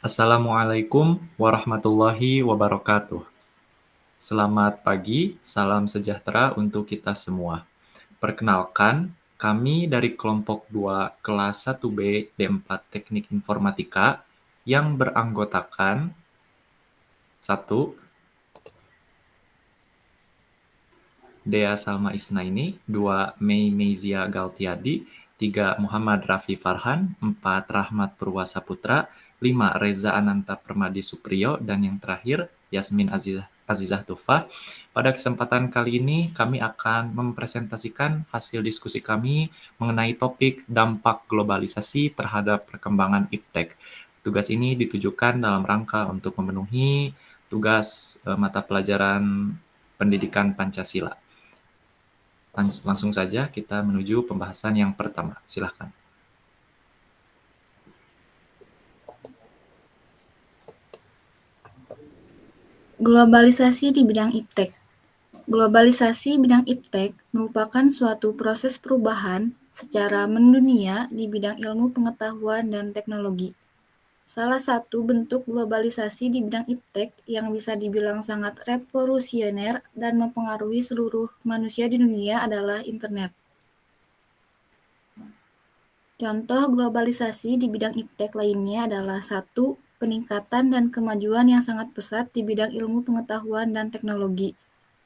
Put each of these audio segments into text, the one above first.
Assalamualaikum warahmatullahi wabarakatuh. Selamat pagi, salam sejahtera untuk kita semua. Perkenalkan, kami dari kelompok 2 kelas 1B D4 Teknik Informatika yang beranggotakan 1. Dea Salma Isnaini, 2. Mei Meizia Galtiadi, 3. Muhammad Raffi Farhan, 4. Rahmat Purwasaputra, 5. Reza Ananta Permadi Supriyo, dan yang terakhir Yasmin Azizah Tufa. Pada kesempatan kali ini kami akan mempresentasikan hasil diskusi kami mengenai topik dampak globalisasi terhadap perkembangan iptek. Tugas ini ditujukan dalam rangka untuk memenuhi tugas mata pelajaran pendidikan Pancasila. Langsung saja kita menuju pembahasan yang pertama. Silakan. Globalisasi di bidang iptek. Globalisasi bidang iptek merupakan suatu proses perubahan secara mendunia di bidang ilmu pengetahuan dan teknologi. Salah satu bentuk globalisasi di bidang iptek yang bisa dibilang sangat revolusioner dan mempengaruhi seluruh manusia di dunia adalah internet. Contoh globalisasi di bidang iptek lainnya adalah 1. Peningkatan dan kemajuan yang sangat pesat di bidang ilmu pengetahuan dan teknologi.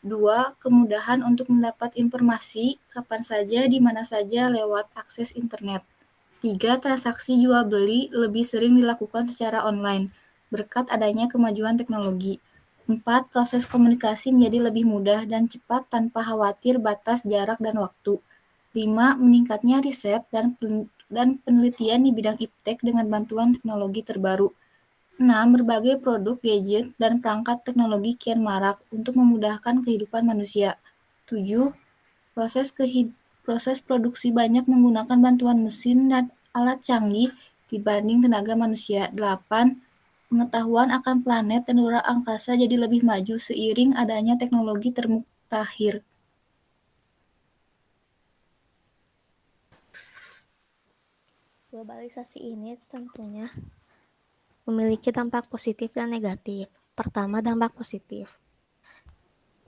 2. Kemudahan untuk mendapat informasi kapan saja di mana saja lewat akses internet. 3. Transaksi jual beli lebih sering dilakukan secara online berkat adanya kemajuan teknologi. 4. Proses komunikasi menjadi lebih mudah dan cepat tanpa khawatir batas jarak dan waktu. 5. Meningkatnya riset dan penelitian di bidang iptek dengan bantuan teknologi terbaru. 6. Berbagai produk, gadget, dan perangkat teknologi kian marak untuk memudahkan kehidupan manusia. 7. Proses produksi banyak menggunakan bantuan mesin dan alat canggih dibanding tenaga manusia. 8. Pengetahuan akan planet dan luar angkasa jadi lebih maju seiring adanya teknologi termutakhir. Globalisasi ini tentunya memiliki dampak positif dan negatif. Pertama, dampak positif.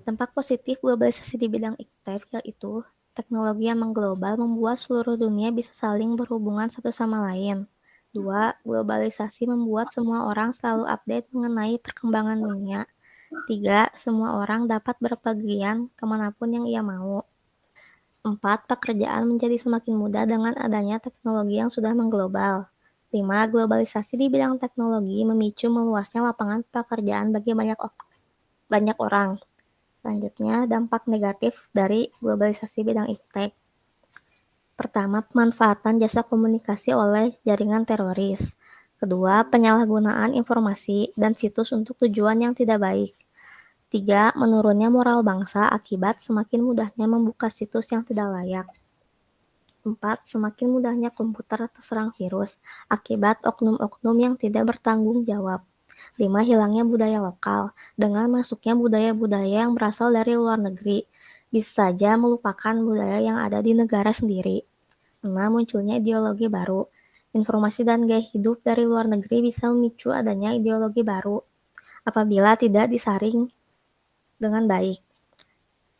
Dampak positif globalisasi di bidang iptek yaitu teknologi yang mengglobal membuat seluruh dunia bisa saling berhubungan satu sama lain. 2. Globalisasi membuat semua orang selalu update mengenai perkembangan dunia. 3. Semua orang dapat berpergian kemanapun yang ia mau. 4. Pekerjaan menjadi semakin mudah dengan adanya teknologi yang sudah mengglobal. 5. Globalisasi di bidang teknologi memicu meluasnya lapangan pekerjaan bagi banyak orang. Selanjutnya, dampak negatif dari globalisasi bidang iptek. Pertama, pemanfaatan jasa komunikasi oleh jaringan teroris. Kedua, penyalahgunaan informasi dan situs untuk tujuan yang tidak baik. 3. Menurunnya moral bangsa akibat semakin mudahnya membuka situs yang tidak layak. 4. Semakin mudahnya komputer terserang virus akibat oknum-oknum yang tidak bertanggung jawab. 5. Hilangnya budaya lokal. Dengan masuknya budaya-budaya yang berasal dari luar negeri, bisa saja melupakan budaya yang ada di negara sendiri. 6. Munculnya ideologi baru. Informasi dan gaya hidup dari luar negeri bisa memicu adanya ideologi baru apabila tidak disaring dengan baik.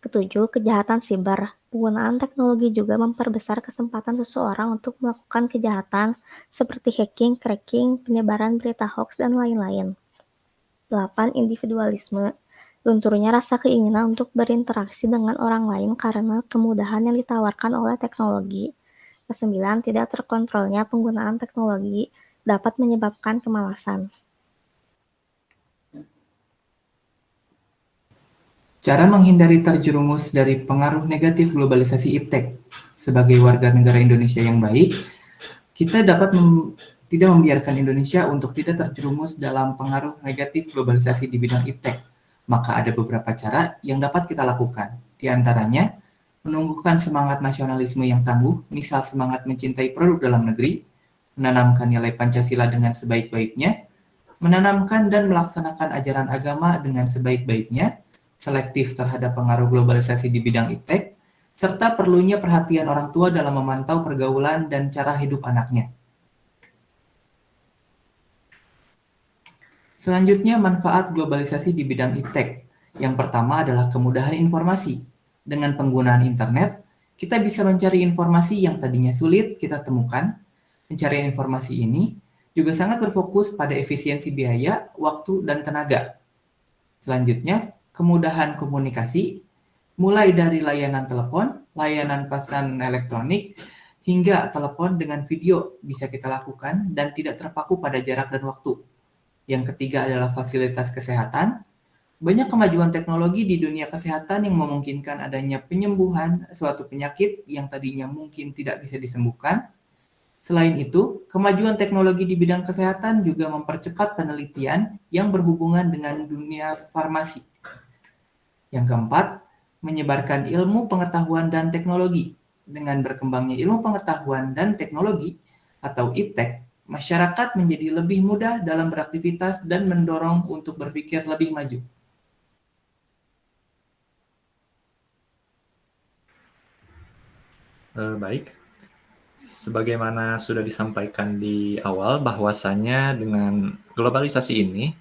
Ketujuh, kejahatan siber. Penggunaan teknologi juga memperbesar kesempatan seseorang untuk melakukan kejahatan seperti hacking, cracking, penyebaran berita hoax, dan lain-lain. 8. Individualisme. Lunturnya rasa keinginan untuk berinteraksi dengan orang lain karena kemudahan yang ditawarkan oleh teknologi. 9. Tidak terkontrolnya penggunaan teknologi dapat menyebabkan kemalasan. Cara menghindari terjerumus dari pengaruh negatif globalisasi iptek. Sebagai warga negara Indonesia yang baik, kita dapat tidak membiarkan Indonesia untuk tidak terjerumus dalam pengaruh negatif globalisasi di bidang iptek. Maka ada beberapa cara yang dapat kita lakukan. Di antaranya, menumbuhkan semangat nasionalisme yang tangguh, misal semangat mencintai produk dalam negeri, menanamkan nilai Pancasila dengan sebaik-baiknya, menanamkan dan melaksanakan ajaran agama dengan sebaik-baiknya, selektif terhadap pengaruh globalisasi di bidang iptek, serta perlunya perhatian orang tua dalam memantau pergaulan dan cara hidup anaknya. Selanjutnya, manfaat globalisasi di bidang iptek. Yang pertama adalah kemudahan informasi. Dengan penggunaan internet, kita bisa mencari informasi yang tadinya sulit kita temukan. Pencarian informasi ini juga sangat berfokus pada efisiensi biaya, waktu, dan tenaga. Selanjutnya, kemudahan komunikasi, mulai dari layanan telepon, layanan pesan elektronik, hingga telepon dengan video bisa kita lakukan dan tidak terpaku pada jarak dan waktu. Yang ketiga adalah fasilitas kesehatan. Banyak kemajuan teknologi di dunia kesehatan yang memungkinkan adanya penyembuhan suatu penyakit yang tadinya mungkin tidak bisa disembuhkan. Selain itu, kemajuan teknologi di bidang kesehatan juga mempercepat penelitian yang berhubungan dengan dunia farmasi. Yang keempat, menyebarkan ilmu pengetahuan dan teknologi. Dengan berkembangnya ilmu pengetahuan dan teknologi atau iptek, masyarakat menjadi lebih mudah dalam beraktivitas dan mendorong untuk berpikir lebih maju. Baik, sebagaimana sudah disampaikan di awal bahwasanya dengan globalisasi ini,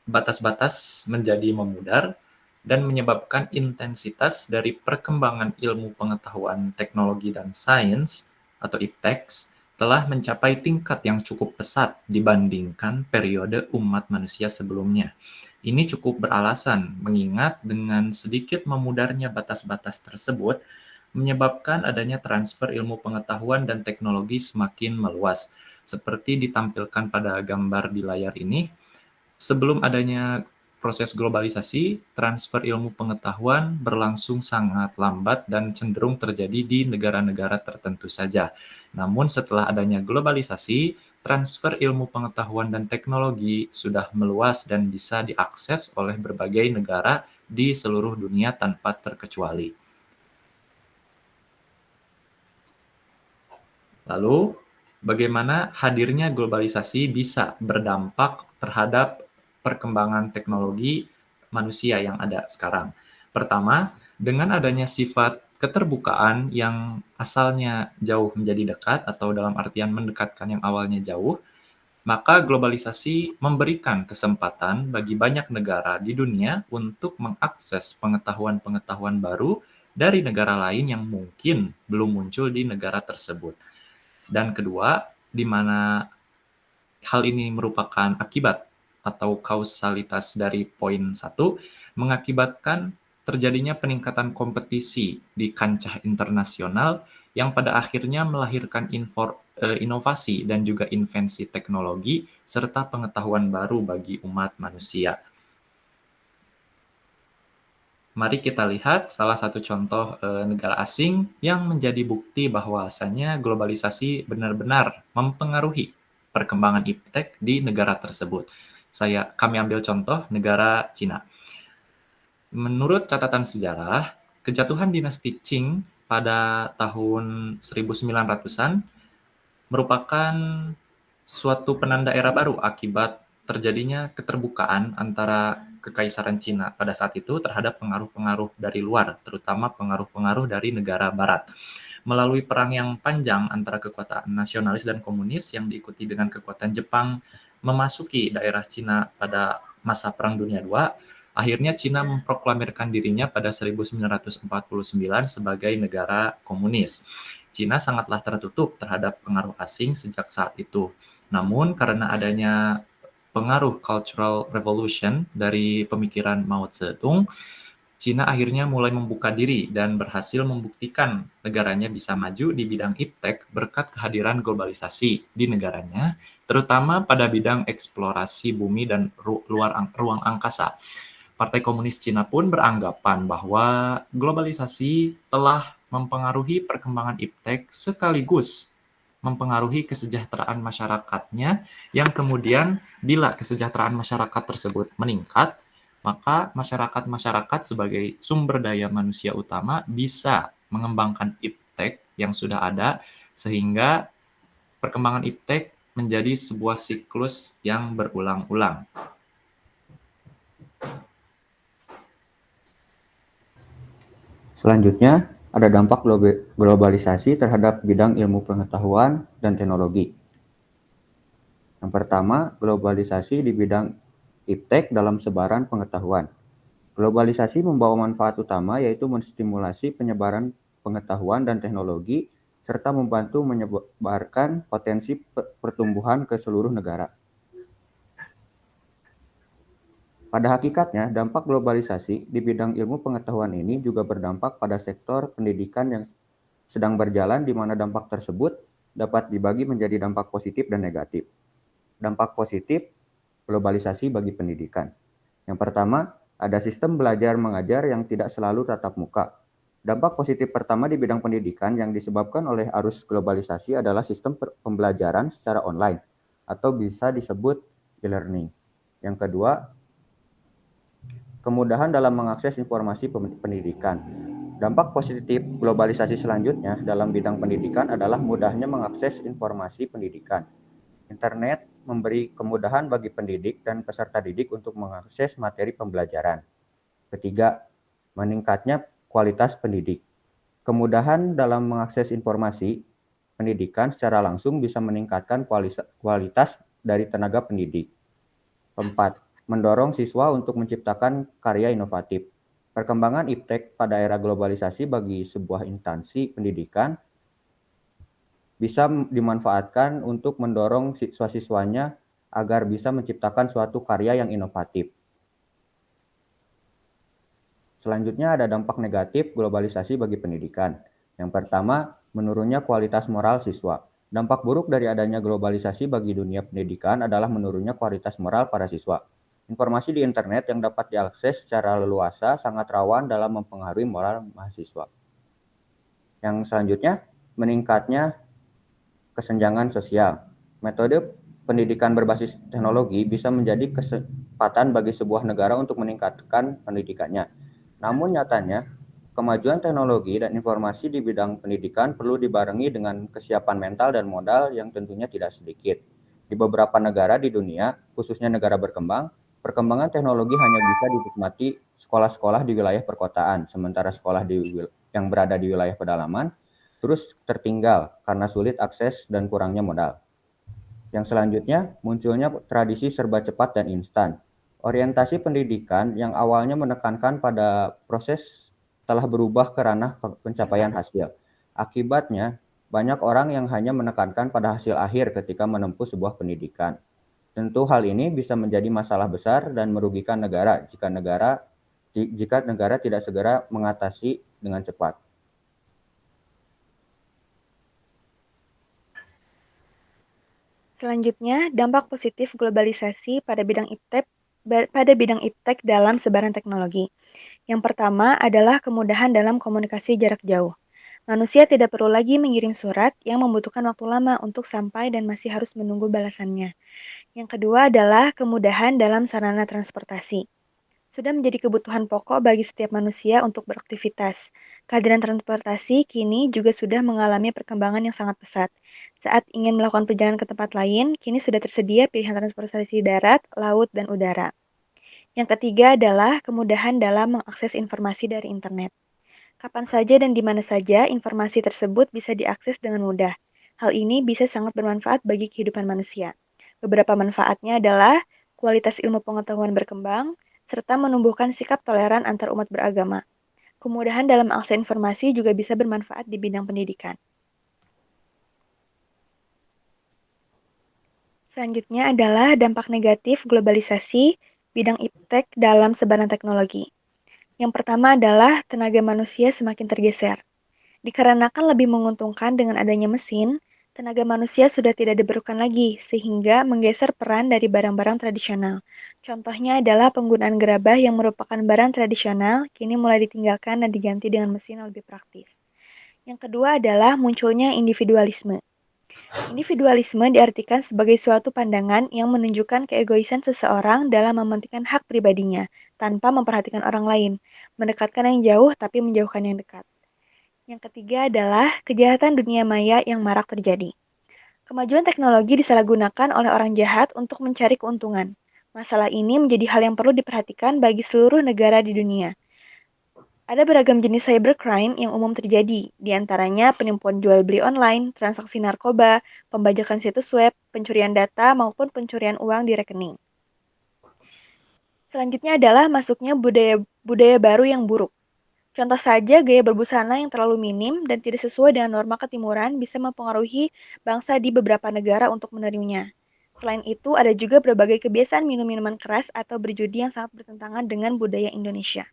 batas-batas menjadi memudar dan menyebabkan intensitas dari perkembangan ilmu pengetahuan teknologi dan sains atau iptek telah mencapai tingkat yang cukup pesat dibandingkan periode umat manusia sebelumnya. Ini cukup beralasan mengingat dengan sedikit memudarnya batas-batas tersebut menyebabkan adanya transfer ilmu pengetahuan dan teknologi semakin meluas. Seperti ditampilkan pada gambar di layar ini, sebelum adanya proses globalisasi, transfer ilmu pengetahuan berlangsung sangat lambat dan cenderung terjadi di negara-negara tertentu saja. Namun setelah adanya globalisasi, transfer ilmu pengetahuan dan teknologi sudah meluas dan bisa diakses oleh berbagai negara di seluruh dunia tanpa terkecuali. Lalu, bagaimana hadirnya globalisasi bisa berdampak terhadap perkembangan teknologi manusia yang ada sekarang? Pertama, dengan adanya sifat keterbukaan yang asalnya jauh menjadi dekat atau dalam artian mendekatkan yang awalnya jauh, maka globalisasi memberikan kesempatan bagi banyak negara di dunia untuk mengakses pengetahuan-pengetahuan baru dari negara lain yang mungkin belum muncul di negara tersebut. Dan kedua, di mana hal ini merupakan akibat atau kausalitas dari poin 1, mengakibatkan terjadinya peningkatan kompetisi di kancah internasional yang pada akhirnya melahirkan inovasi dan juga invensi teknologi serta pengetahuan baru bagi umat manusia. Mari kita lihat salah satu contoh negara asing yang menjadi bukti bahwasannya globalisasi benar-benar mempengaruhi perkembangan iptek di negara tersebut. Kami ambil contoh negara Cina. Menurut catatan sejarah, kejatuhan dinasti Qing pada tahun 1900-an merupakan suatu penanda era baru akibat terjadinya keterbukaan antara Kekaisaran Cina pada saat itu terhadap pengaruh-pengaruh dari luar, terutama pengaruh-pengaruh dari negara barat. Melalui perang yang panjang antara kekuatan nasionalis dan komunis yang diikuti dengan kekuatan Jepang memasuki daerah Cina pada masa Perang Dunia II, akhirnya Cina memproklamirkan dirinya pada 1949 sebagai negara komunis. Cina sangatlah tertutup terhadap pengaruh asing sejak saat itu. Namun karena adanya pengaruh Cultural Revolution dari pemikiran Mao Zedong, Cina akhirnya mulai membuka diri dan berhasil membuktikan negaranya bisa maju di bidang iptek berkat kehadiran globalisasi di negaranya, terutama pada bidang eksplorasi bumi dan ruang angkasa. Partai Komunis Cina pun beranggapan bahwa globalisasi telah mempengaruhi perkembangan iptek sekaligus mempengaruhi kesejahteraan masyarakatnya, yang kemudian bila kesejahteraan masyarakat tersebut meningkat, maka masyarakat-masyarakat sebagai sumber daya manusia utama bisa mengembangkan iptek yang sudah ada, sehingga perkembangan iptek menjadi sebuah siklus yang berulang-ulang. Selanjutnya, ada dampak globalisasi terhadap bidang ilmu pengetahuan dan teknologi. Yang pertama, globalisasi di bidang iptek dalam sebaran pengetahuan. Globalisasi membawa manfaat utama yaitu menstimulasi penyebaran pengetahuan dan teknologi serta membantu menyebarkan potensi pertumbuhan ke seluruh negara. Pada hakikatnya, dampak globalisasi di bidang ilmu pengetahuan ini juga berdampak pada sektor pendidikan yang sedang berjalan, di mana dampak tersebut dapat dibagi menjadi dampak positif dan negatif. Dampak positif globalisasi bagi pendidikan. Yang pertama, ada sistem belajar mengajar yang tidak selalu tatap muka. Dampak positif pertama di bidang pendidikan yang disebabkan oleh arus globalisasi adalah sistem pembelajaran secara online atau bisa disebut e-learning. Yang kedua, kemudahan dalam mengakses informasi pendidikan. Dampak positif globalisasi selanjutnya dalam bidang pendidikan adalah mudahnya mengakses informasi pendidikan. Internet memberi kemudahan bagi pendidik dan peserta didik untuk mengakses materi pembelajaran. Ketiga, meningkatnya kualitas pendidik. Kemudahan dalam mengakses informasi pendidikan secara langsung bisa meningkatkan kualitas dari tenaga pendidik. Keempat, mendorong siswa untuk menciptakan karya inovatif. Perkembangan iptek pada era globalisasi bagi sebuah instansi pendidikan bisa dimanfaatkan untuk mendorong siswa-siswanya agar bisa menciptakan suatu karya yang inovatif. Selanjutnya ada dampak negatif globalisasi bagi pendidikan. Yang pertama, menurunnya kualitas moral siswa. Dampak buruk dari adanya globalisasi bagi dunia pendidikan adalah menurunnya kualitas moral para siswa. Informasi di internet yang dapat diakses secara leluasa sangat rawan dalam mempengaruhi moral mahasiswa. Yang selanjutnya, meningkatnya kesenjangan sosial. Metode pendidikan berbasis teknologi bisa menjadi kesempatan bagi sebuah negara untuk meningkatkan pendidikannya. Namun nyatanya, kemajuan teknologi dan informasi di bidang pendidikan perlu dibarengi dengan kesiapan mental dan modal yang tentunya tidak sedikit. Di beberapa negara di dunia, khususnya negara berkembang, perkembangan teknologi hanya bisa dinikmati sekolah-sekolah di wilayah perkotaan, sementara sekolah yang berada di wilayah pedalaman terus tertinggal karena sulit akses dan kurangnya modal. Yang selanjutnya, munculnya tradisi serba cepat dan instan. Orientasi pendidikan yang awalnya menekankan pada proses telah berubah ke ranah pencapaian hasil. Akibatnya, banyak orang yang hanya menekankan pada hasil akhir ketika menempuh sebuah pendidikan. Tentu hal ini bisa menjadi masalah besar dan merugikan negara jika negara tidak segera mengatasi dengan cepat. Selanjutnya, dampak positif globalisasi pada bidang iptek dalam sebaran teknologi. Yang pertama adalah kemudahan dalam komunikasi jarak jauh. Manusia tidak perlu lagi mengirim surat yang membutuhkan waktu lama untuk sampai dan masih harus menunggu balasannya. Yang kedua adalah kemudahan dalam sarana transportasi. Sudah menjadi kebutuhan pokok bagi setiap manusia untuk beraktivitas. Kehadiran transportasi kini juga sudah mengalami perkembangan yang sangat pesat. Saat ingin melakukan perjalanan ke tempat lain, kini sudah tersedia pilihan transportasi darat, laut, dan udara. Yang ketiga adalah kemudahan dalam mengakses informasi dari internet. Kapan saja dan di mana saja informasi tersebut bisa diakses dengan mudah. Hal ini bisa sangat bermanfaat bagi kehidupan manusia. Beberapa manfaatnya adalah kualitas ilmu pengetahuan berkembang, serta menumbuhkan sikap toleran antar umat beragama. Kemudahan dalam akses informasi juga bisa bermanfaat di bidang pendidikan. Selanjutnya adalah dampak negatif globalisasi bidang iptek dalam sebaran teknologi. Yang pertama adalah tenaga manusia semakin tergeser. Dikarenakan lebih menguntungkan dengan adanya mesin, tenaga manusia sudah tidak diperlukan lagi, sehingga menggeser peran dari barang-barang tradisional. Contohnya adalah penggunaan gerabah yang merupakan barang tradisional, kini mulai ditinggalkan dan diganti dengan mesin yang lebih praktis. Yang kedua adalah munculnya individualisme. Individualisme diartikan sebagai suatu pandangan yang menunjukkan keegoisan seseorang dalam mementingkan hak pribadinya, tanpa memperhatikan orang lain, mendekatkan yang jauh tapi menjauhkan yang dekat. Yang ketiga adalah kejahatan dunia maya yang marak terjadi. Kemajuan teknologi disalahgunakan oleh orang jahat untuk mencari keuntungan. Masalah ini menjadi hal yang perlu diperhatikan bagi seluruh negara di dunia. Ada beragam jenis cybercrime yang umum terjadi, di antaranya penipuan jual beli online, transaksi narkoba, pembajakan situs web, pencurian data, maupun pencurian uang di rekening. Selanjutnya adalah masuknya budaya baru yang buruk. Contoh saja, gaya berbusana yang terlalu minim dan tidak sesuai dengan norma ketimuran bisa mempengaruhi bangsa di beberapa negara untuk menerimanya. Selain itu, ada juga berbagai kebiasaan minum minuman keras atau berjudi yang sangat bertentangan dengan budaya Indonesia.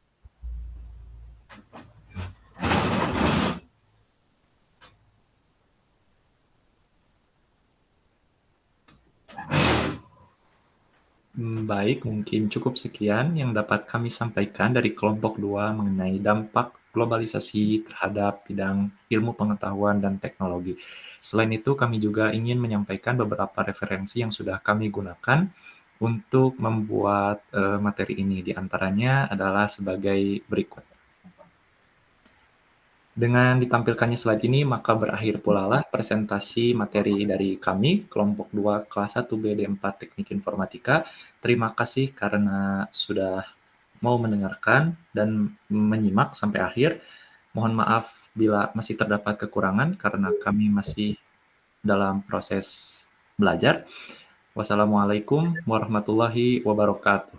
Baik, mungkin cukup sekian yang dapat kami sampaikan dari kelompok 2 mengenai dampak globalisasi terhadap bidang ilmu pengetahuan dan teknologi. Selain itu, kami juga ingin menyampaikan beberapa referensi yang sudah kami gunakan untuk membuat materi ini. Di antaranya adalah sebagai berikut. Dengan ditampilkannya slide ini, maka berakhir pula lah presentasi materi dari kami, kelompok 2 kelas 1 BD4 Teknik Informatika. Terima kasih karena sudah mau mendengarkan dan menyimak sampai akhir. Mohon maaf bila masih terdapat kekurangan karena kami masih dalam proses belajar. Wassalamualaikum warahmatullahi wabarakatuh.